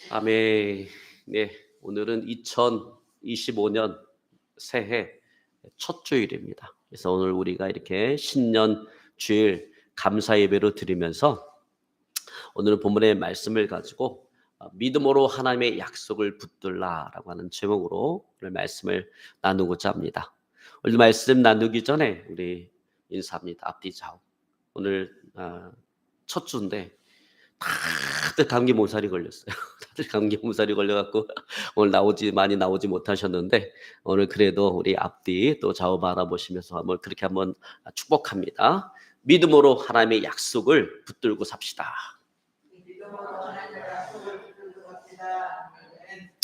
아멘. 네, 오늘은 2025년 새해 첫 주일입니다. 그래서 오늘 우리가 이렇게 신년 주일 감사 예배로 드리면서 오늘은 본문의 말씀을 가지고 믿음으로 하나님의 약속을 붙들라라고 하는 제목으로 오늘 말씀을 나누고자 합니다. 오늘 말씀 나누기 전에 우리 인사합니다. 앞뒤 좌우. 오늘 첫 주인데 다들 감기 몸살이 걸렸어요. 다들 감기 몸살이 걸려갖고 오늘 많이 나오지 못하셨는데 오늘 그래도 우리 앞뒤 또 좌우 바라보시면서 한번 축복합니다. 믿음으로 하나님의 약속을 붙들고 삽시다.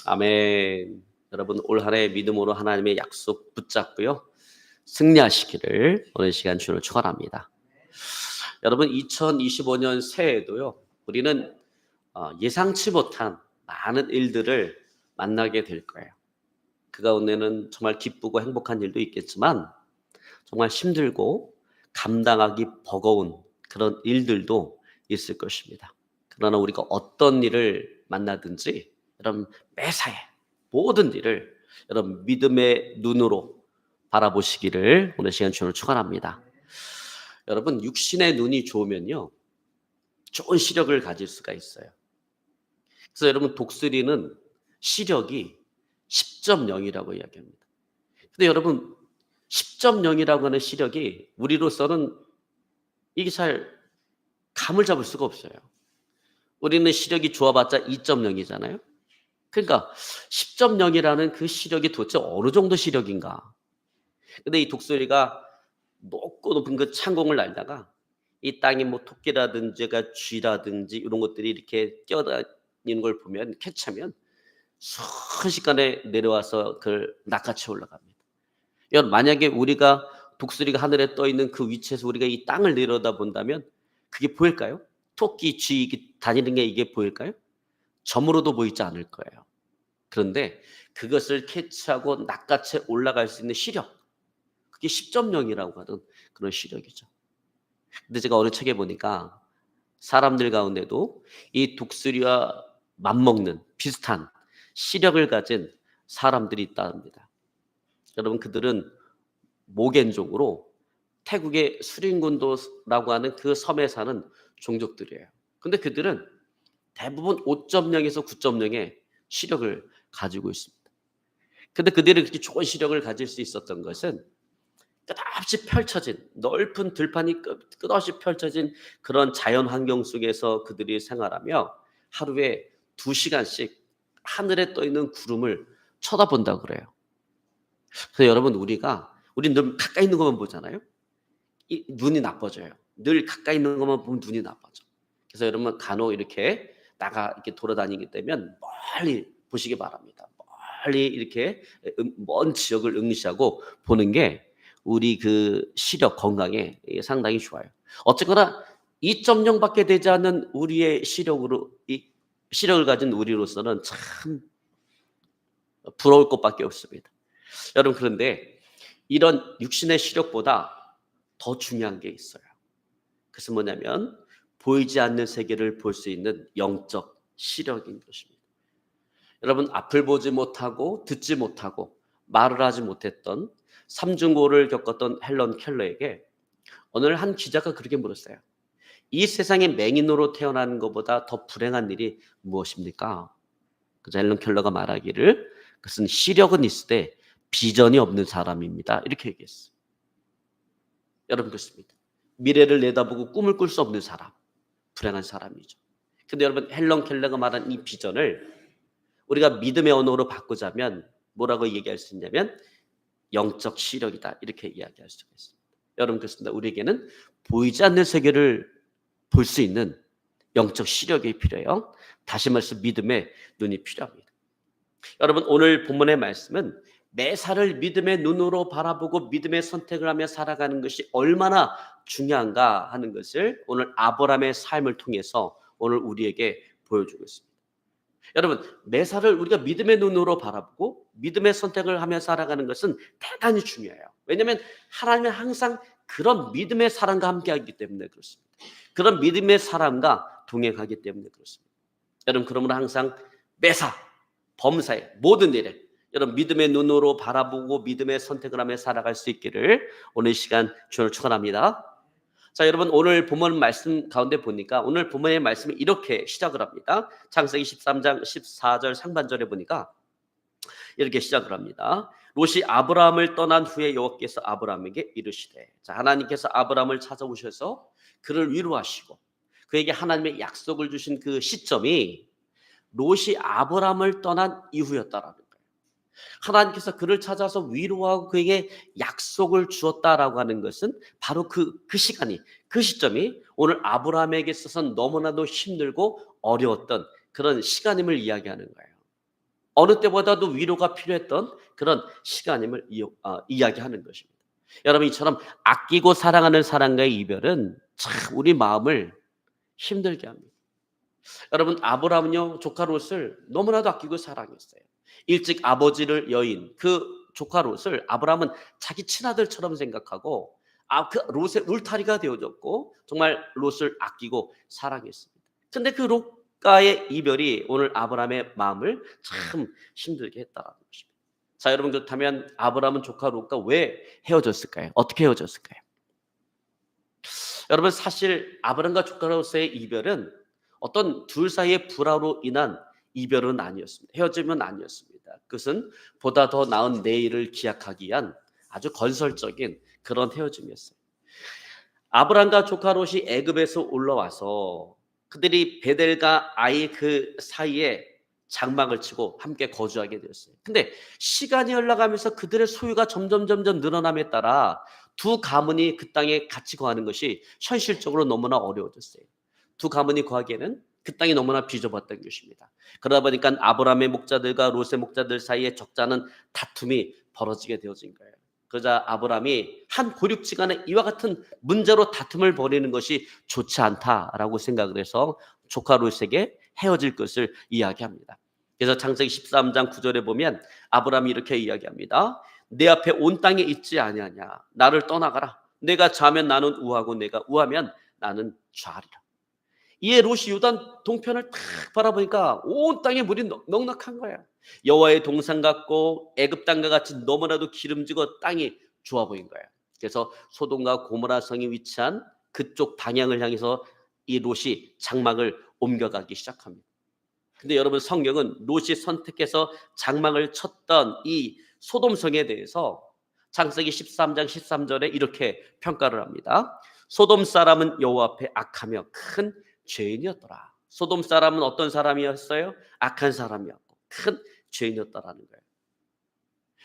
아멘. 여러분 올 한해 믿음으로 하나님의 약속 붙잡고요. 승리하시기를 오늘 시간 주를 축원합니다. 여러분 2025년 새해에도요. 우리는 예상치 못한 많은 일들을 만나게 될 거예요. 그 가운데는 정말 기쁘고 행복한 일도 있겠지만 정말 힘들고 감당하기 버거운 그런 일들도 있을 것입니다. 그러나 우리가 어떤 일을 만나든지 여러분 매사에 모든 일을 여러분 믿음의 눈으로 바라보시기를 오늘 시간 주로 축원합니다. 여러분 육신의 눈이 좋으면요. 좋은 시력을 가질 수가 있어요. 그래서 여러분 독수리는 시력이 10.0이라고 이야기합니다. 근데 여러분 10.0이라고 하는 시력이 우리로서는 이게 잘 감을 잡을 수가 없어요. 우리는 시력이 좋아봤자 2.0이잖아요. 그러니까 10.0이라는 그 시력이 도대체 어느 정도 시력인가? 근데 이 독수리가 높은 그 창공을 날다가 이 땅에 뭐 토끼라든지 쥐라든지 이런 것들이 이렇게 뛰어다니는 걸 보면 캐치하면 순식간에 내려와서 그걸 낚아채 올라갑니다. 여러분 만약에 우리가 독수리가 하늘에 떠 있는 그 위치에서 우리가 이 땅을 내려다본다면 그게 보일까요? 토끼, 쥐 다니는 게 이게 보일까요? 점으로도 보이지 않을 거예요. 그런데 그것을 캐치하고 낚아채 올라갈 수 있는 시력, 그게 10.0이라고 하던 그런 시력이죠. 근데 제가 어느 책에 보니까 사람들 가운데도 이 독수리와 맞먹는 비슷한 시력을 가진 사람들이 있답니다. 여러분 그들은 모겐족으로 태국의 수린군도라고 하는 그 섬에 사는 종족들이에요. 근데 그들은 대부분 5.0에서 9.0의 시력을 가지고 있습니다. 근데 그들이 그렇게 좋은 시력을 가질 수 있었던 것은 끝없이 펼쳐진 넓은 들판이 끝없이 펼쳐진 그런 자연 환경 속에서 그들이 생활하며 하루에 2시간씩 하늘에 떠 있는 구름을 쳐다본다고 그래요. 그래서 여러분 우리 늘 가까이 있는 것만 보잖아요. 이 눈이 나빠져요. 늘 가까이 있는 것만 보면 눈이 나빠져. 그래서 여러분 간혹 이렇게 이렇게 돌아다니게 되면 멀리 보시기 바랍니다. 멀리 이렇게 먼 지역을 응시하고 보는 게 우리 그 시력 건강에 상당히 좋아요. 어쨌거나 2.0밖에 되지 않는 우리의 이 시력을 가진 우리로서는 참 부러울 것밖에 없습니다. 여러분 그런데 이런 육신의 시력보다 더 중요한 게 있어요. 그것은 뭐냐면 보이지 않는 세계를 볼 수 있는 영적 시력인 것입니다. 여러분 앞을 보지 못하고 듣지 못하고 말을 하지 못했던 삼중고를 겪었던 헬런 켈러에게 오늘 한 기자가 그렇게 물었어요. 이 세상에 맹인으로 태어나는 것보다 더 불행한 일이 무엇입니까? 그래서 헬런 켈러가 말하기를 그것은 시력은 있으되 비전이 없는 사람입니다. 이렇게 얘기했어요. 여러분 그렇습니다. 미래를 내다보고 꿈을 꿀 수 없는 사람, 불행한 사람이죠. 근데 여러분 헬런 켈러가 말한 이 비전을 우리가 믿음의 언어로 바꾸자면 뭐라고 얘기할 수 있냐면 영적 시력이다. 이렇게 이야기할 수가 있습니다. 여러분 그렇습니다. 우리에게는 보이지 않는 세계를 볼 수 있는 영적 시력이 필요해요. 다시 말해서 믿음의 눈이 필요합니다. 여러분 오늘 본문의 말씀은 매사를 믿음의 눈으로 바라보고 믿음의 선택을 하며 살아가는 것이 얼마나 중요한가 하는 것을 오늘 아브라함의 삶을 통해서 오늘 우리에게 보여주고 있습니다. 여러분 매사를 우리가 믿음의 눈으로 바라보고 믿음의 선택을 하며 살아가는 것은 대단히 중요해요. 왜냐하면 하나님은 항상 그런 믿음의 사람과 함께하기 때문에 그렇습니다. 그런 믿음의 사람과 동행하기 때문에 그렇습니다. 여러분 그러므로 항상 매사, 범사에 모든 일에 여러분 믿음의 눈으로 바라보고 믿음의 선택을 하며 살아갈 수 있기를 오늘 시간 주를 축원합니다. 자, 여러분 오늘 본문 말씀 가운데 보니까 오늘 본문의 말씀이 이렇게 시작을 합니다. 창세기 13장 14절 상반절에 보니까 이렇게 시작을 합니다. 롯이 아브라함을 떠난 후에 여호와께서 아브라함에게 이르시되, 자, 하나님께서 아브라함을 찾아오셔서 그를 위로하시고 그에게 하나님의 약속을 주신 그 시점이 롯이 아브라함을 떠난 이후였다라는 거예요. 하나님께서 그를 찾아서 위로하고 그에게 약속을 주었다라고 하는 것은 바로 그 시간이, 그 시점이 오늘 아브라함에게 있어서는 너무나도 힘들고 어려웠던 그런 시간임을 이야기하는 거예요. 어느 때보다도 위로가 필요했던 그런 시간임을 이야기하는 것입니다. 여러분, 이처럼 아끼고 사랑하는 사람과의 이별은 참 우리 마음을 힘들게 합니다. 여러분, 아브라함은요 조카 롯을 너무나도 아끼고 사랑했어요. 일찍 아버지를 여인 그 조카 롯을 아브라함은 자기 친아들처럼 생각하고 그 롯의 울타리가 되어줬고 정말 롯을 아끼고 사랑했습니다. 근데 그 롯과의 이별이 오늘 아브라함의 마음을 참 힘들게 했다는 것입니다. 자, 여러분, 그렇다면 아브라함은 조카 롯과 왜 헤어졌을까요? 어떻게 헤어졌을까요? 여러분, 사실 아브라함과 조카 롯의 이별은 어떤 둘 사이의 불화로 인한 이별은 아니었습니다. 헤어짐은 아니었습니다. 그것은 보다 더 나은 내일을 기약하기 위한 아주 건설적인 그런 헤어짐이었어요. 아브라함과 조카 롯이 애굽에서 올라와서 그들이 베델과 아이 그 사이에 장막을 치고 함께 거주하게 되었어요. 근데 시간이 흘러가면서 그들의 소유가 점점 늘어남에 따라 두 가문이 그 땅에 같이 거하는 것이 현실적으로 너무나 어려워졌어요. 두 가문이 거하기에는 그 땅이 너무나 비좁았던 것입니다. 그러다 보니까 아브라함의 목자들과 롯의 목자들 사이에 적잖은 다툼이 벌어지게 되어진 거예요. 그러자 아브라함이 한 고륙지간에 이와 같은 문제로 다툼을 벌이는 것이 좋지 않다라고 생각을 해서 조카 롯에게 헤어질 것을 이야기합니다. 그래서 창세기 13장 9절에 보면 아브라함이 이렇게 이야기합니다. 내 앞에 온 땅에 있지 아니하냐. 나를 떠나가라. 내가 좌면 나는 우하고 내가 우하면 나는 좌리라. 이에 롯이 요단 동편을 탁 바라보니까 온 땅에 물이 넉넉한 거야. 여호와의 동산 같고 애굽 땅과 같이 너무나도 기름지고 땅이 좋아 보인 거야. 그래서 소돔과 고모라 성이 위치한 그쪽 방향을 향해서 이 롯이 장막을 옮겨가기 시작합니다. 근데 여러분, 성경은 롯이 선택해서 장막을 쳤던 이 소돔성에 대해서 창세기 13장 13절에 이렇게 평가를 합니다. 소돔 사람은 여호와 앞에 악하며 큰 죄인이었더라. 소돔 사람은 어떤 사람이었어요? 악한 사람이었고 큰 죄인이었다라는 거예요.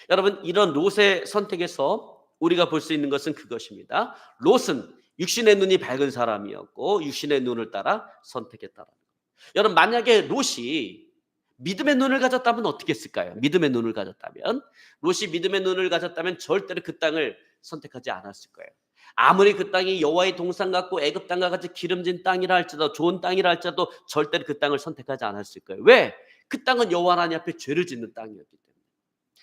여러분, 이런 롯의 선택에서 우리가 볼 수 있는 것은 그것입니다. 롯은 육신의 눈이 밝은 사람이었고 육신의 눈을 따라 선택했다라는 거예요. 여러분, 만약에 롯이 믿음의 눈을 가졌다면 어떻게 했을까요? 믿음의 눈을 가졌다면, 롯이 믿음의 눈을 가졌다면 절대로 그 땅을 선택하지 않았을 거예요. 아무리 그 땅이 여호와의 동산 같고 애굽 땅과 같이 기름진 땅이라 할지라도 좋은 땅이라 할지라도 절대로 그 땅을 선택하지 않았을 거예요. 왜? 그 땅은 여호와 하나님 앞에 죄를 짓는 땅이었기 때문에.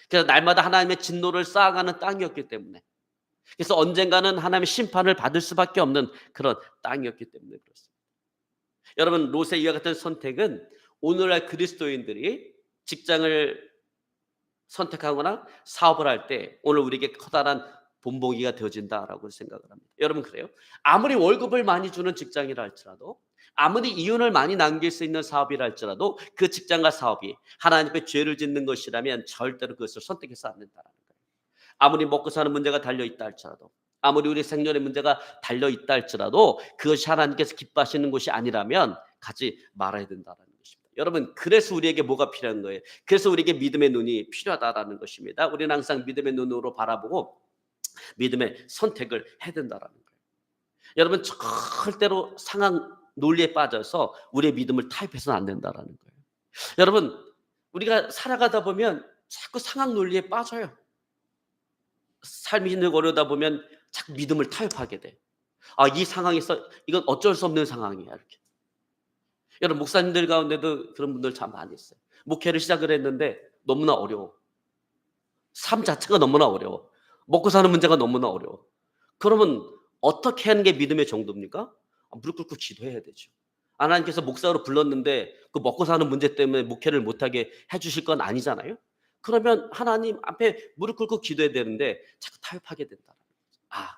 그래서 날마다 하나님의 진노를 쌓아가는 땅이었기 때문에. 그래서 언젠가는 하나님의 심판을 받을 수밖에 없는 그런 땅이었기 때문에 그렇습니다. 여러분, 롯의 이와 같은 선택은 오늘날 그리스도인들이 직장을 선택하거나 사업을 할 때 오늘 우리에게 커다란 본보기가 되어진다라고 생각을 합니다. 여러분, 그래요? 아무리 월급을 많이 주는 직장이라 할지라도, 아무리 이윤을 많이 남길 수 있는 사업이라 할지라도 그 직장과 사업이 하나님 앞에 죄를 짓는 것이라면 절대로 그것을 선택해서 안 된다는 거예요. 아무리 먹고 사는 문제가 달려있다 할지라도, 아무리 우리 생존의 문제가 달려있다 할지라도 그것이 하나님께서 기뻐하시는 것이 아니라면 가지 말아야 된다는 것입니다. 여러분, 그래서 우리에게 뭐가 필요한 거예요? 그래서 우리에게 믿음의 눈이 필요하다라는 것입니다. 우리는 항상 믿음의 눈으로 바라보고 믿음의 선택을 해야 된다라는 거예요. 여러분, 절대로 상황 논리에 빠져서 우리의 믿음을 타협해서는 안 된다라는 거예요. 여러분, 우리가 살아가다 보면 자꾸 상황 논리에 빠져요. 삶이 힘들고 어려다 보면 자꾸 믿음을 타협하게 돼. 이 상황에서 이건 어쩔 수 없는 상황이야, 이렇게. 여러분, 목사님들 가운데도 그런 분들 참 많이 있어요. 목회를 시작을 했는데 너무나 어려워. 삶 자체가 너무나 어려워. 먹고 사는 문제가 너무나 어려워. 그러면 어떻게 하는 게 믿음의 정도입니까? 무릎 꿇고 기도해야 되죠. 하나님께서 목사로 불렀는데 그 먹고 사는 문제 때문에 목회를 못하게 해주실 건 아니잖아요. 그러면 하나님 앞에 무릎 꿇고 기도해야 되는데 자꾸 타협하게 된다. 아,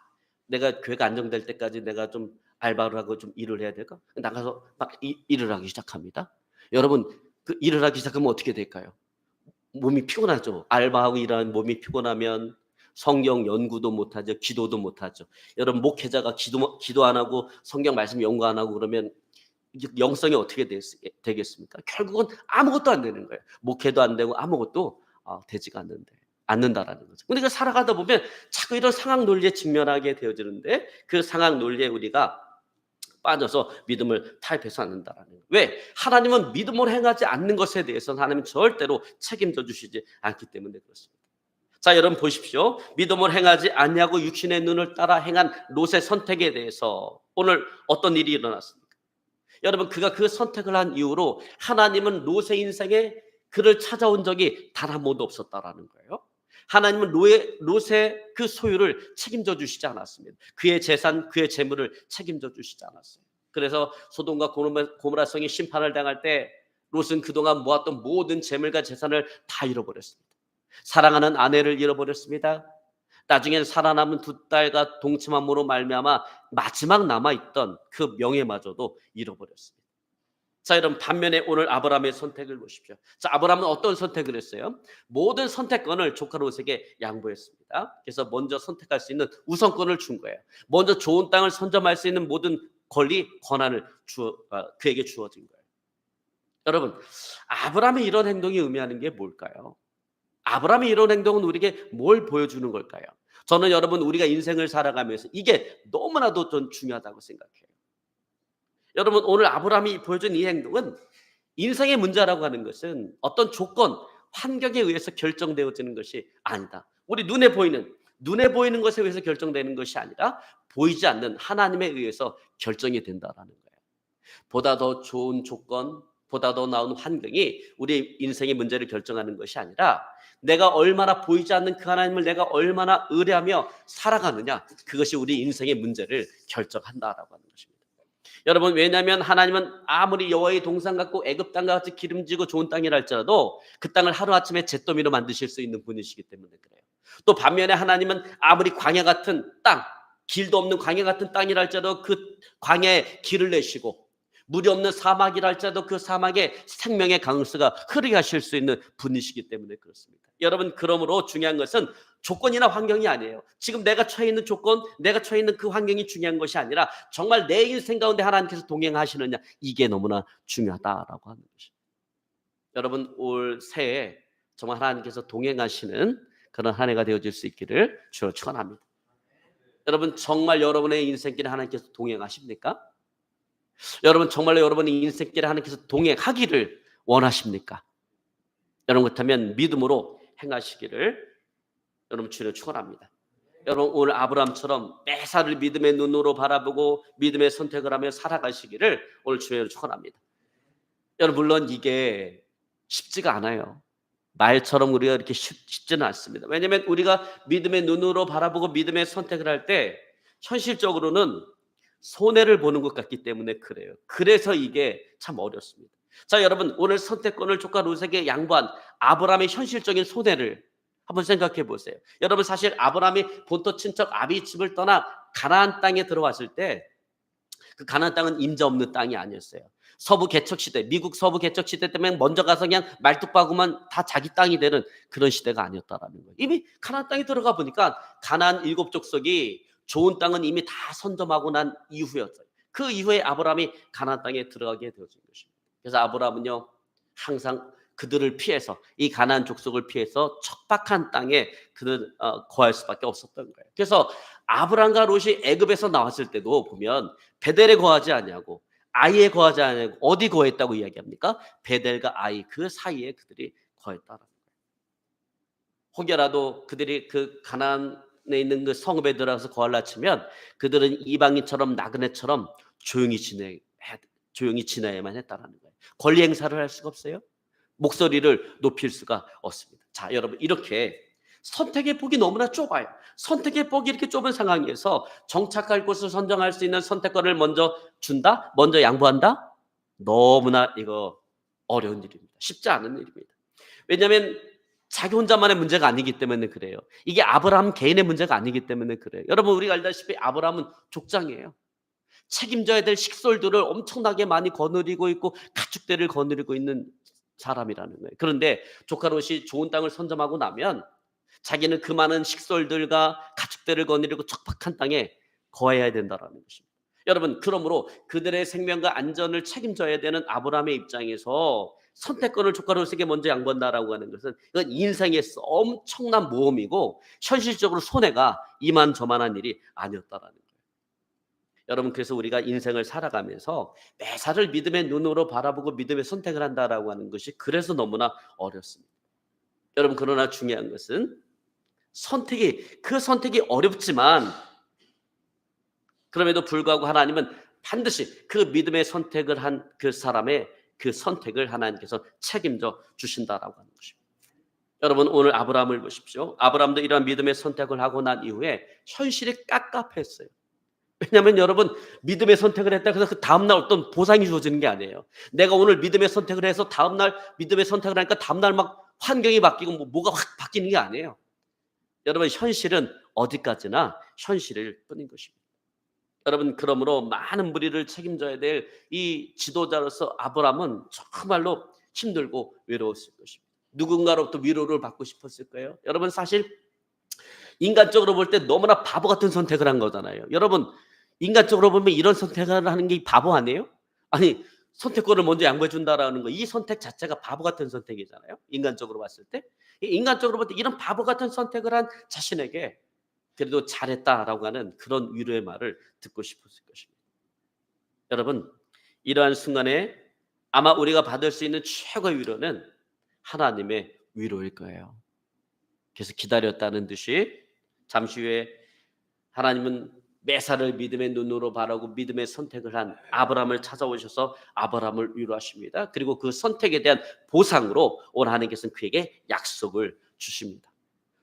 내가 교회가 안정될 때까지 내가 좀 알바를 하고 좀 일을 해야 될까? 나가서 막 일을 하기 시작합니다. 여러분, 그 일을 하기 시작하면 어떻게 될까요? 몸이 피곤하죠. 알바하고 일하는 몸이 피곤하면 성경 연구도 못하죠. 기도도 못하죠. 여러분, 목회자가 기도 안 하고 성경 말씀 연구 안 하고 그러면 영성이 어떻게 되겠습니까? 결국은 아무것도 안 되는 거예요. 목회도 안 되고 아무것도 되지가 않는다라는 거죠. 우리가 살아가다 보면 자꾸 이런 상황 논리에 직면하게 되어지는데 그 상황 논리에 우리가 빠져서 믿음을 타협해서 않는다라는 거예요. 왜? 하나님은 믿음으로 행하지 않는 것에 대해서는 하나님은 절대로 책임져 주시지 않기 때문에 그렇습니다. 자, 여러분 보십시오. 믿음으로 행하지 않냐고 육신의 눈을 따라 행한 롯의 선택에 대해서 오늘 어떤 일이 일어났습니까? 여러분, 그가 그 선택을 한 이후로 하나님은 롯의 인생에 그를 찾아온 적이 단 한 번도 없었다라는 거예요. 하나님은 롯의 그 소유를 책임져 주시지 않았습니다. 그의 재산, 그의 재물을 책임져 주시지 않았어요. 그래서 소돔과 고모라성이 심판을 당할 때 롯은 그동안 모았던 모든 재물과 재산을 다 잃어버렸습니다. 사랑하는 아내를 잃어버렸습니다. 나중엔 살아남은 두 딸과 동침함으로 말미암아 마지막 남아있던 그 명예마저도 잃어버렸습니다. 자, 여러분 반면에 오늘 아브라함의 선택을 보십시오. 자, 아브라함은 어떤 선택을 했어요? 모든 선택권을 조카 롯에게 양보했습니다. 그래서 먼저 선택할 수 있는 우선권을 준 거예요. 먼저 좋은 땅을 선점할 수 있는 모든 권한을 그에게 주어진 거예요. 여러분, 아브라함의 이런 행동이 의미하는 게 뭘까요? 아브라함의 이런 행동은 우리에게 뭘 보여주는 걸까요? 저는 여러분 우리가 인생을 살아가면서 이게 너무나도 좀 중요하다고 생각해요. 여러분, 오늘 아브라함이 보여준 이 행동은 인생의 문제라고 하는 것은 어떤 조건, 환경에 의해서 결정되어지는 것이 아니다. 우리 눈에 보이는 것에 의해서 결정되는 것이 아니라 보이지 않는 하나님에 의해서 결정이 된다라는 거예요. 보다 더 좋은 조건, 보다 더 나은 환경이 우리 인생의 문제를 결정하는 것이 아니라 내가 얼마나 보이지 않는 그 하나님을 내가 얼마나 의뢰하며 살아가느냐, 그것이 우리 인생의 문제를 결정한다라고 하는 것입니다. 여러분, 왜냐하면 하나님은 아무리 여호와의 동산 같고 애굽 땅과 같이 기름지고 좋은 땅이라 할지라도 그 땅을 하루아침에 잿더미로 만드실 수 있는 분이시기 때문에 그래요. 또 반면에 하나님은 아무리 광야 같은 땅, 길도 없는 광야 같은 땅이라 할지라도 그 광야에 길을 내시고 물이 없는 사막이라 할지라도 그 사막에 생명의 강수가 흐르게 하실 수 있는 분이시기 때문에 그렇습니다. 여러분, 그러므로 중요한 것은 조건이나 환경이 아니에요. 지금 내가 처해 있는 조건, 내가 처해 있는 그 환경이 중요한 것이 아니라 정말 내 인생 가운데 하나님께서 동행하시느냐, 이게 너무나 중요하다라고 하는 것입니다. 여러분, 올 새해 정말 하나님께서 동행하시는 그런 한 해가 되어질 수 있기를 주로 축원합니다. 여러분, 정말 여러분의 인생길에 하나님께서 동행하십니까? 여러분, 정말로 여러분의 인생길에 하나님께서 동행하기를 원하십니까? 여러분, 그렇다면 믿음으로 행하시기를 여러분 주로 축원합니다. 여러분, 오늘 아브라함처럼 매사를 믿음의 눈으로 바라보고 믿음의 선택을 하며 살아가시기를 오늘 주로 축원합니다. 여러분, 물론 이게 쉽지가 않아요. 말처럼 우리가 이렇게 쉽지는 않습니다. 왜냐하면 우리가 믿음의 눈으로 바라보고 믿음의 선택을 할 때 현실적으로는 손해를 보는 것 같기 때문에 그래요. 그래서 이게 참 어렵습니다. 자, 여러분, 오늘 선택권을 조카 롯에게 양보한 아브라함의 현실적인 손해를 한번 생각해 보세요. 여러분, 사실 아브라함이 본토 친척 아비 집을 떠나 가나안 땅에 들어왔을 때 그 가나안 땅은 임자 없는 땅이 아니었어요. 서부 개척 시대, 미국 서부 개척 시대 때문에 먼저 가서 그냥 말뚝박으면 다 자기 땅이 되는 그런 시대가 아니었다라는 거예요. 이미 가나안 땅에 들어가 보니까 가나안 7 족속이 좋은 땅은 이미 다 선점하고 난 이후였어요. 그 이후에 아브라함이 가나안 땅에 들어가게 되어진 것입니다. 그래서 아브라함은요, 항상 그들을 피해서, 이 가나안 족속을 피해서 척박한 땅에 그는 거할 수밖에 없었던 거예요. 그래서 아브라함과 롯이 애굽에서 나왔을 때도 보면 베델에 거하지 아니하고 아이에 거하지 아니하고 어디 거했다고 이야기합니까? 베델과 아이 그 사이에 그들이 거했다라는 거예요. 혹여라도 그들이 그 가나안에 있는 그 성읍에 들어가서 거할라 치면 그들은 이방인처럼 나그네처럼 조용히 지내야만 했다라는 거예요. 권리 행사를 할 수가 없어요. 목소리를 높일 수가 없습니다. 자, 여러분, 이렇게 선택의 폭이 너무나 좁아요. 선택의 폭이 이렇게 좁은 상황에서 정착할 곳을 선정할 수 있는 선택권을 먼저 준다? 먼저 양보한다? 너무나 이거 어려운 일입니다. 쉽지 않은 일입니다. 왜냐하면 자기 혼자만의 문제가 아니기 때문에 그래요. 이게 아브라함 개인의 문제가 아니기 때문에 그래요. 여러분 우리가 알다시피 아브라함은 족장이에요. 책임져야 될 식솔들을 엄청나게 많이 거느리고 있고 가축대를 거느리고 있는 사람이라는 거예요. 그런데 조카 롯이 좋은 땅을 선점하고 나면 자기는 그 많은 식솔들과 가축대를 거느리고 척박한 땅에 거해야 된다라는 것입니다. 여러분 그러므로 그들의 생명과 안전을 책임져야 되는 아브라함의 입장에서 선택권을 조카 롯에게 먼저 양보한다라고 하는 것은 이건 인생의 엄청난 모험이고 현실적으로 손해가 이만저만한 일이 아니었다라는 거예요. 여러분 그래서 우리가 인생을 살아가면서 매사를 믿음의 눈으로 바라보고 믿음의 선택을 한다라고 하는 것이 그래서 너무나 어렵습니다. 여러분 그러나 중요한 것은 그 선택이 어렵지만 그럼에도 불구하고 하나님은 반드시 그 믿음의 선택을 한 그 사람의 그 선택을 하나님께서 책임져 주신다라고 하는 것입니다. 여러분 오늘 아브라함을 보십시오. 아브라함도 이러한 믿음의 선택을 하고 난 이후에 현실이 깝깝했어요. 왜냐하면 여러분 믿음의 선택을 했다 그래서 그 다음날 어떤 보상이 주어지는 게 아니에요. 내가 오늘 믿음의 선택을 해서 다음날 믿음의 선택을 하니까 다음날 막 환경이 바뀌고 뭐가 확 바뀌는 게 아니에요. 여러분 현실은 어디까지나 현실일 뿐인 것입니다. 여러분 그러므로 많은 무리를 책임져야 될 이 지도자로서 아브라함은 정말로 힘들고 외로웠을 것입니다. 누군가로부터 위로를 받고 싶었을 거예요. 여러분 사실 인간적으로 볼 때 너무나 바보 같은 선택을 한 거잖아요. 여러분 인간적으로 보면 이런 선택을 하는 게 바보 아니에요? 아니 선택권을 먼저 양보해 준다라는 거 이 선택 자체가 바보 같은 선택이잖아요. 인간적으로 봤을 때. 인간적으로 볼 때 이런 바보 같은 선택을 한 자신에게 그래도 잘했다라고 하는 그런 위로의 말을 듣고 싶었을 것입니다. 여러분 이러한 순간에 아마 우리가 받을 수 있는 최고의 위로는 하나님의 위로일 거예요. 그래서 기다렸다는 듯이 잠시 후에 하나님은 매사를 믿음의 눈으로 바라고 믿음의 선택을 한 아브라함을 찾아오셔서 아브라함을 위로하십니다. 그리고 그 선택에 대한 보상으로 오늘 하나님께서는 그에게 약속을 주십니다.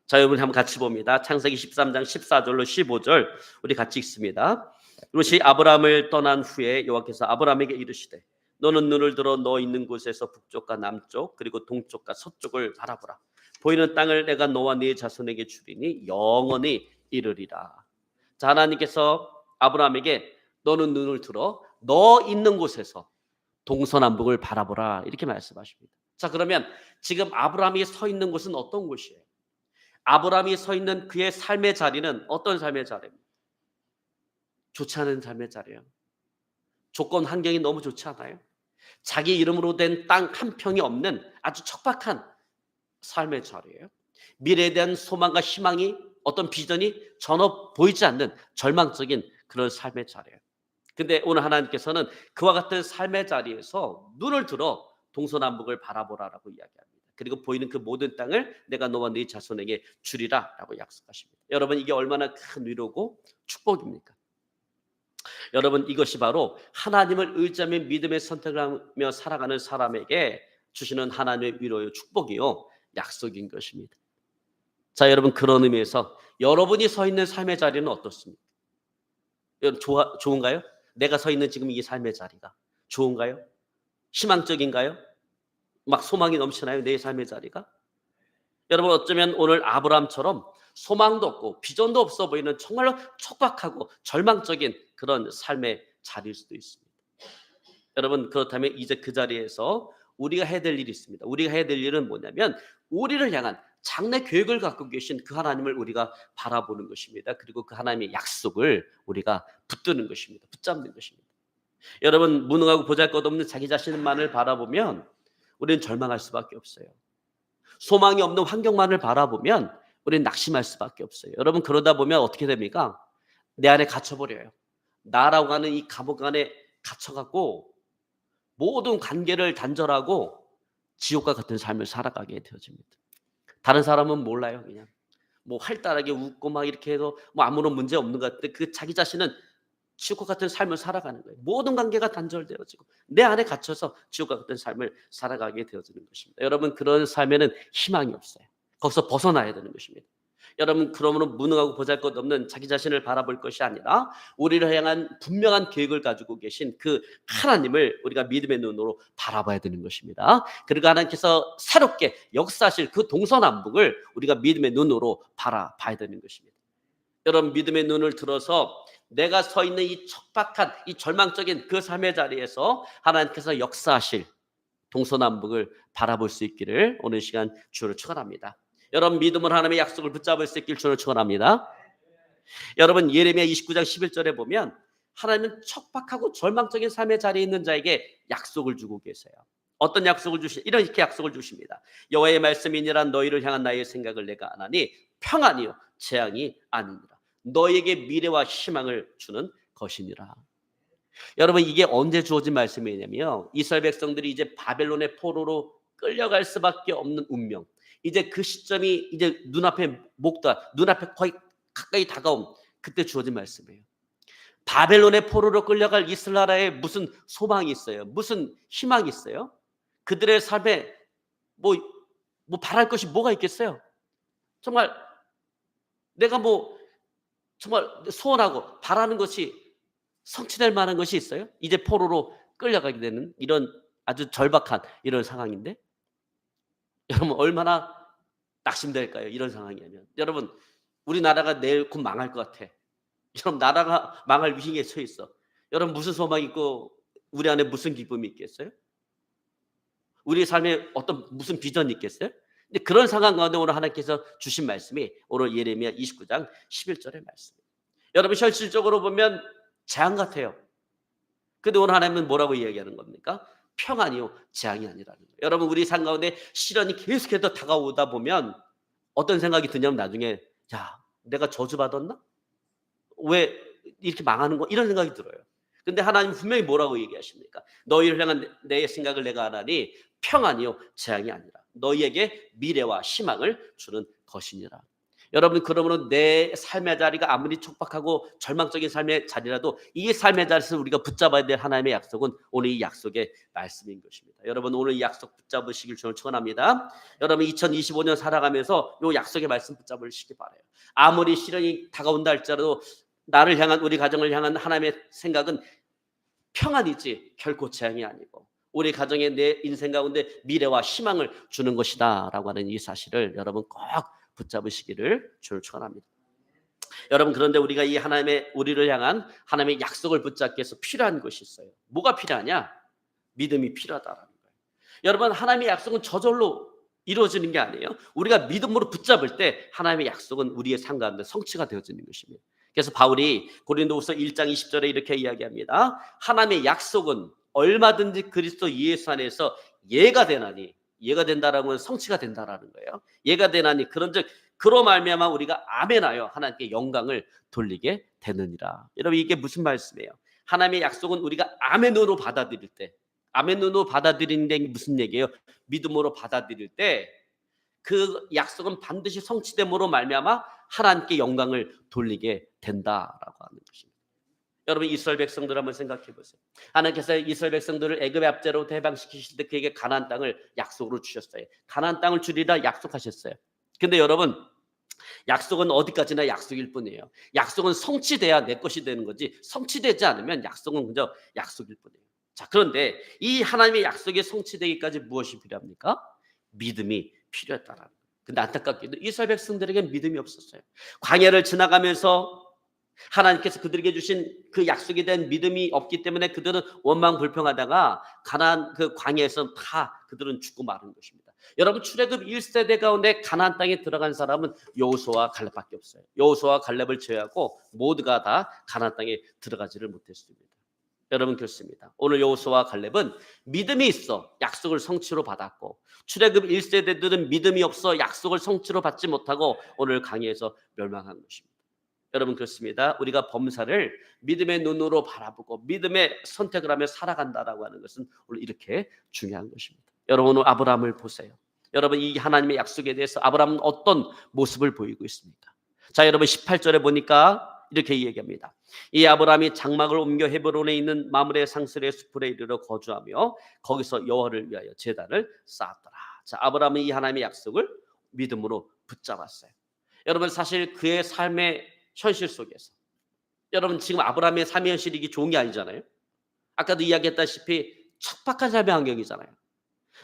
자, 여러분 한번 같이 봅니다. 창세기 13장 14절로 15절 우리 같이 읽습니다. 롯이 아브라함을 떠난 후에 여호와께서 아브라함에게 이르시되 너는 눈을 들어 너 있는 곳에서 북쪽과 남쪽 그리고 동쪽과 서쪽을 바라보라. 보이는 땅을 내가 너와 네 자손에게 주리니 영원히 이르리라. 자, 하나님께서 아브라함에게 너는 눈을 들어 너 있는 곳에서 동서남북을 바라보라 이렇게 말씀하십니다. 자, 그러면 지금 아브라함이 서 있는 곳은 어떤 곳이에요? 아브라함이 서 있는 그의 삶의 자리는 어떤 삶의 자리입니까? 좋지 않은 삶의 자리예요. 조건 환경이 너무 좋지 않아요? 자기 이름으로 된 땅 한 평이 없는 아주 척박한 삶의 자리예요. 미래에 대한 소망과 희망이 어떤 비전이 전혀 보이지 않는 절망적인 그런 삶의 자리예요. 근데 오늘 하나님께서는 그와 같은 삶의 자리에서 눈을 들어 동서남북을 바라보라라고 이야기합니다. 그리고 보이는 그 모든 땅을 내가 너와 네 자손에게 주리라라고 약속하십니다. 여러분 이게 얼마나 큰 위로고 축복입니까? 여러분 이것이 바로 하나님을 의지하며 믿음의 선택을 하며 살아가는 사람에게 주시는 하나님의 위로요 축복이요 약속인 것입니다. 자, 여러분 그런 의미에서 여러분이 서 있는 삶의 자리는 어떻습니까? 여러분 좋은가요? 내가 서 있는 지금 이 삶의 자리가 좋은가요? 희망적인가요? 막 소망이 넘치나요? 내 삶의 자리가? 여러분 어쩌면 오늘 아브라함처럼 소망도 없고 비전도 없어 보이는 정말로 척박하고 절망적인 그런 삶의 자리일 수도 있습니다. 여러분 그렇다면 이제 그 자리에서 우리가 해야 될 일이 있습니다. 우리가 해야 될 일은 뭐냐면 우리를 향한 장래 계획을 갖고 계신 그 하나님을 우리가 바라보는 것입니다. 그리고 그 하나님의 약속을 우리가 붙드는 것입니다. 붙잡는 것입니다. 여러분 무능하고 보잘것없는 자기 자신만을 바라보면 우리는 절망할 수밖에 없어요. 소망이 없는 환경만을 바라보면 우리는 낙심할 수밖에 없어요. 여러분 그러다 보면 어떻게 됩니까? 내 안에 갇혀버려요. 나라고 하는 이 감옥 안에 갇혀갖고 모든 관계를 단절하고 지옥과 같은 삶을 살아가게 되어집니다. 다른 사람은 몰라요. 그냥 뭐 활달하게 웃고 막 이렇게 해서 뭐 아무런 문제 없는 것 같은데 그 자기 자신은 지옥과 같은 삶을 살아가는 거예요. 모든 관계가 단절되어지고 내 안에 갇혀서 지옥과 같은 삶을 살아가게 되어지는 것입니다. 여러분 그런 삶에는 희망이 없어요. 거기서 벗어나야 되는 것입니다. 여러분 그러므로 무능하고 보잘것없는 자기 자신을 바라볼 것이 아니라 우리를 향한 분명한 계획을 가지고 계신 그 하나님을 우리가 믿음의 눈으로 바라봐야 되는 것입니다. 그리고 하나님께서 새롭게 역사하실 그 동서남북을 우리가 믿음의 눈으로 바라봐야 되는 것입니다. 여러분 믿음의 눈을 들어서 내가 서 있는 이 척박한 이 절망적인 그 삶의 자리에서 하나님께서 역사하실 동서남북을 바라볼 수 있기를 오늘 시간 주를 축원합니다. 여러분 믿음으로 하나님의 약속을 붙잡을 수 있기를 주를 축원합니다. 여러분 예레미야 29장 11절에 보면 하나님은 척박하고 절망적인 삶의 자리에 있는 자에게 약속을 주고 계세요. 어떤 약속을 이렇게 약속을 주십니다. 여호와의 말씀이니라 너희를 향한 나의 생각을 내가 아나니 평안이요 재앙이 아니니라. 너희에게 미래와 희망을 주는 것이니라. 여러분 이게 언제 주어진 말씀이냐면요. 이스라엘 백성들이 이제 바벨론의 포로로 끌려갈 수밖에 없는 운명. 이제 그 시점이 이제 눈앞에 거의 가까이 다가온 그때 주어진 말씀이에요. 바벨론의 포로로 끌려갈 이스라엘 나라에 무슨 소망이 있어요? 무슨 희망이 있어요? 그들의 삶에 뭐 바랄 것이 뭐가 있겠어요? 정말 내가 정말 소원하고 바라는 것이 성취될 만한 것이 있어요? 이제 포로로 끌려가게 되는 이런 아주 절박한 이런 상황인데 여러분 얼마나 낙심될까요? 이런 상황이면 여러분 우리나라가 내일 곧 망할 것 같아. 여러분 나라가 망할 위기에 처해 있어. 여러분 무슨 소망이 있고 우리 안에 무슨 기쁨이 있겠어요? 우리 삶에 무슨 비전이 있겠어요? 근데 그런 상황 가운데 오늘 하나님께서 주신 말씀이 오늘 예레미야 29장 11절의 말씀이에요. 여러분 현실적으로 보면 재앙 같아요. 근데 오늘 하나님은 뭐라고 이야기하는 겁니까? 평안이요 재앙이 아니라는 거예요. 여러분 우리 삶 가운데 시련이 계속해서 다가오다 보면 어떤 생각이 드냐면 나중에 야 내가 저주받았나? 왜 이렇게 망하는 거? 이런 생각이 들어요. 근데 하나님 분명히 뭐라고 얘기하십니까? 너희를 향한 내 생각을 내가 아나니 평안이요 재앙이 아니라 너희에게 미래와 희망을 주는 것이니라. 여러분 그러므로 내 삶의 자리가 아무리 촉박하고 절망적인 삶의 자리라도 이 삶의 자리에서 우리가 붙잡아야 될 하나님의 약속은 오늘 이 약속의 말씀인 것입니다. 여러분 오늘 이 약속 붙잡으시길 저는 축원합니다. 여러분 2025년 살아가면서 이 약속의 말씀 붙잡으시기 바라요. 아무리 시련이 다가온다 할지라도 나를 향한 우리 가정을 향한 하나님의 생각은 평안이지 결코 재앙이 아니고 우리 가정의 내 인생 가운데 미래와 희망을 주는 것이다라고 하는 이 사실을 여러분 꼭 붙잡으시기를 주를 축원합니다. 여러분 그런데 우리가 이 하나님의 우리를 향한 하나님의 약속을 붙잡기 위해서 필요한 것이 있어요. 뭐가 필요하냐? 믿음이 필요하다라는 거예요. 여러분 하나님의 약속은 저절로 이루어지는 게 아니에요. 우리가 믿음으로 붙잡을 때 하나님의 약속은 우리의 삶 가운데 성취가 되어지는 것입니다. 그래서 바울이 고린도후서 1장 20절에 이렇게 이야기합니다. 하나님의 약속은 얼마든지 그리스도 예수 안에서 예가 되나니 예가 된다라는 건 성취가 된다라는 거예요. 예가 되나니 그런즉 그로 말미암아 우리가 아멘하여 하나님께 영광을 돌리게 되느니라. 여러분 이게 무슨 말씀이에요? 하나님의 약속은 우리가 아멘으로 받아들일 때 아멘으로 받아들이는 게 무슨 얘기예요? 믿음으로 받아들일 때 그 약속은 반드시 성취됨으로 말미암아 하나님께 영광을 돌리게 된다라고 하는 것입니다. 여러분 이스라엘 백성들 한번 생각해 보세요. 하나님께서 이스라엘 백성들을 애굽의 압제로 해방시키실 때 그에게 가나안 땅을 약속으로 주셨어요. 가나안 땅을 주리라 약속하셨어요. 근데 여러분 약속은 어디까지나 약속일 뿐이에요. 약속은 성취돼야 내 것이 되는 거지 성취되지 않으면 약속은 그저 약속일 뿐이에요. 자 그런데 이 하나님의 약속이 성취되기까지 무엇이 필요합니까? 믿음이 필요했다라는 거예요. 근데 안타깝게도 이스라엘 백성들에게는 믿음이 없었어요. 광야를 지나가면서 하나님께서 그들에게 주신 그 약속에 대한 믿음이 없기 때문에 그들은 원망불평하다가 가나안 그 광야에서 다 그들은 죽고 마른 것입니다. 여러분 출애굽 1세대 가운데 가나안 땅에 들어간 사람은 여호수아와 갈렙밖에 없어요. 여호수아와 갈렙을 제외하고 모두가 다 가나안 땅에 들어가지를 못했습니다. 여러분 그렇습니다. 오늘 여호수아와 갈렙은 믿음이 있어 약속을 성취로 받았고 출애굽 1세대들은 믿음이 없어 약속을 성취로 받지 못하고 오늘 광야에서 멸망한 것입니다. 여러분 그렇습니다. 우리가 범사를 믿음의 눈으로 바라보고 믿음의 선택을 하며 살아간다라고 하는 것은 오늘 이렇게 중요한 것입니다. 여러분 오늘 아브라함을 보세요. 여러분 이 하나님의 약속에 대해서 아브라함은 어떤 모습을 보이고 있습니까? 자 여러분 18절에 보니까 이렇게 얘기합니다. 이 아브라함이 장막을 옮겨 헤브론에 있는 마므레 상슬의 수풀에 이르러 거주하며 거기서 여호와를 위하여 제단을 쌓았더라. 자 아브라함은 이 하나님의 약속을 믿음으로 붙잡았어요. 여러분 사실 그의 삶의 현실 속에서 여러분 지금 아브라함의 삶의 현실이 이게 좋은 게 아니잖아요. 아까도 이야기했다시피 척박한 삶의 환경이잖아요.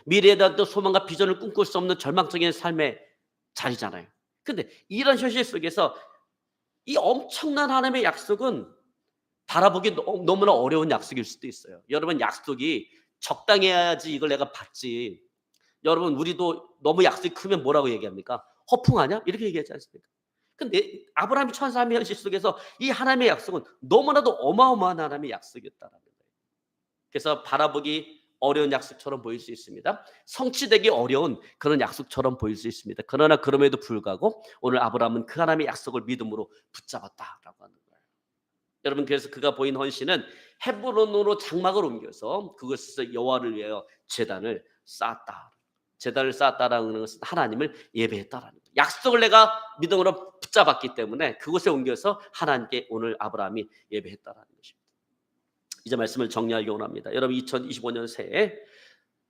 미래에 대한 또 소망과 비전을 꿈꿀 수 없는 절망적인 삶의 자리잖아요. 근데 이런 현실 속에서 이 엄청난 하나님의 약속은 바라보기 너무나 어려운 약속일 수도 있어요. 여러분 약속이 적당해야지 이걸 내가 받지. 여러분 우리도 너무 약속이 크면 뭐라고 얘기합니까? 허풍하냐? 이렇게 얘기하지 않습니까? 근데 아브라함이 처한 삶의 현실 속에서 이 하나님의 약속은 너무나도 어마어마한 하나님의 약속이었다라는 거예요. 그래서 바라보기 어려운 약속처럼 보일 수 있습니다. 성취되기 어려운 그런 약속처럼 보일 수 있습니다. 그러나 그럼에도 불구하고 오늘 아브라함은 그 하나님의 약속을 믿음으로 붙잡았다라고 하는 거예요. 여러분 그래서 그가 보인 헌신은 헤브론으로 장막을 옮겨서 그것에서 여호와를 위하여 제단을 쌓았다. 제단을 쌓았다라는 것은 하나님을 예배했다라는 거예요. 약속을 내가 믿음으로 붙잡았기 때문에 그곳에 옮겨서 하나님께 오늘 아브라함이 예배했다라는 것입니다. 이제 말씀을 정리하기 원합니다. 여러분 2025년 새해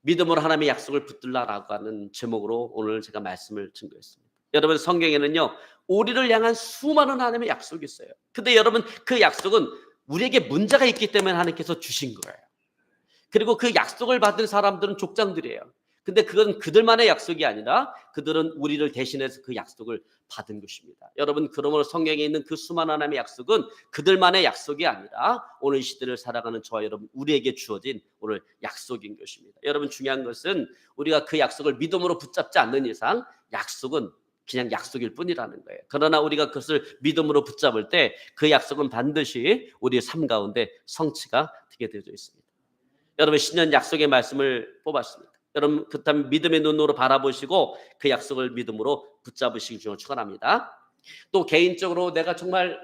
믿음으로 하나님의 약속을 붙들라라고 하는 제목으로 오늘 제가 말씀을 증거했습니다. 여러분 성경에는요 우리를 향한 수많은 하나님의 약속이 있어요. 근데 여러분 그 약속은 우리에게 문제가 있기 때문에 하나님께서 주신 거예요. 그리고 그 약속을 받은 사람들은 족장들이에요. 근데 그건 그들만의 약속이 아니라 그들은 우리를 대신해서 그 약속을 받은 것입니다. 여러분 그러므로 성경에 있는 그 수많은 하나님의 약속은 그들만의 약속이 아니라 오늘 이 시대를 살아가는 저와 여러분 우리에게 주어진 오늘 약속인 것입니다. 여러분 중요한 것은 우리가 그 약속을 믿음으로 붙잡지 않는 이상 약속은 그냥 약속일 뿐이라는 거예요. 그러나 우리가 그것을 믿음으로 붙잡을 때 그 약속은 반드시 우리의 삶 가운데 성취가 되게 되어 있습니다. 여러분 신년 약속의 말씀을 뽑았습니다. 여러분 그렇다면 믿음의 눈으로 바라보시고 그 약속을 믿음으로 붙잡으시기 주를 축원합니다. 또 개인적으로 내가 정말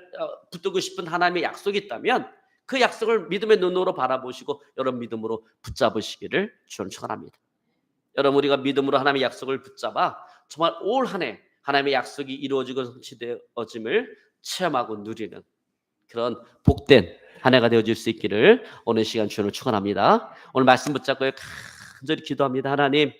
붙들고 싶은 하나님의 약속이 있다면 그 약속을 믿음의 눈으로 바라보시고 여러분 믿음으로 붙잡으시기를 주를 축원합니다. 여러분 우리가 믿음으로 하나님의 약속을 붙잡아 정말 올 한 해 하나님의 약속이 이루어지고 성취되어짐을 체험하고 누리는 그런 복된 한 해가 되어질 수 있기를 오늘 시간 주를 축원합니다. 오늘 말씀 붙잡고 간절히 기도합니다. 하나님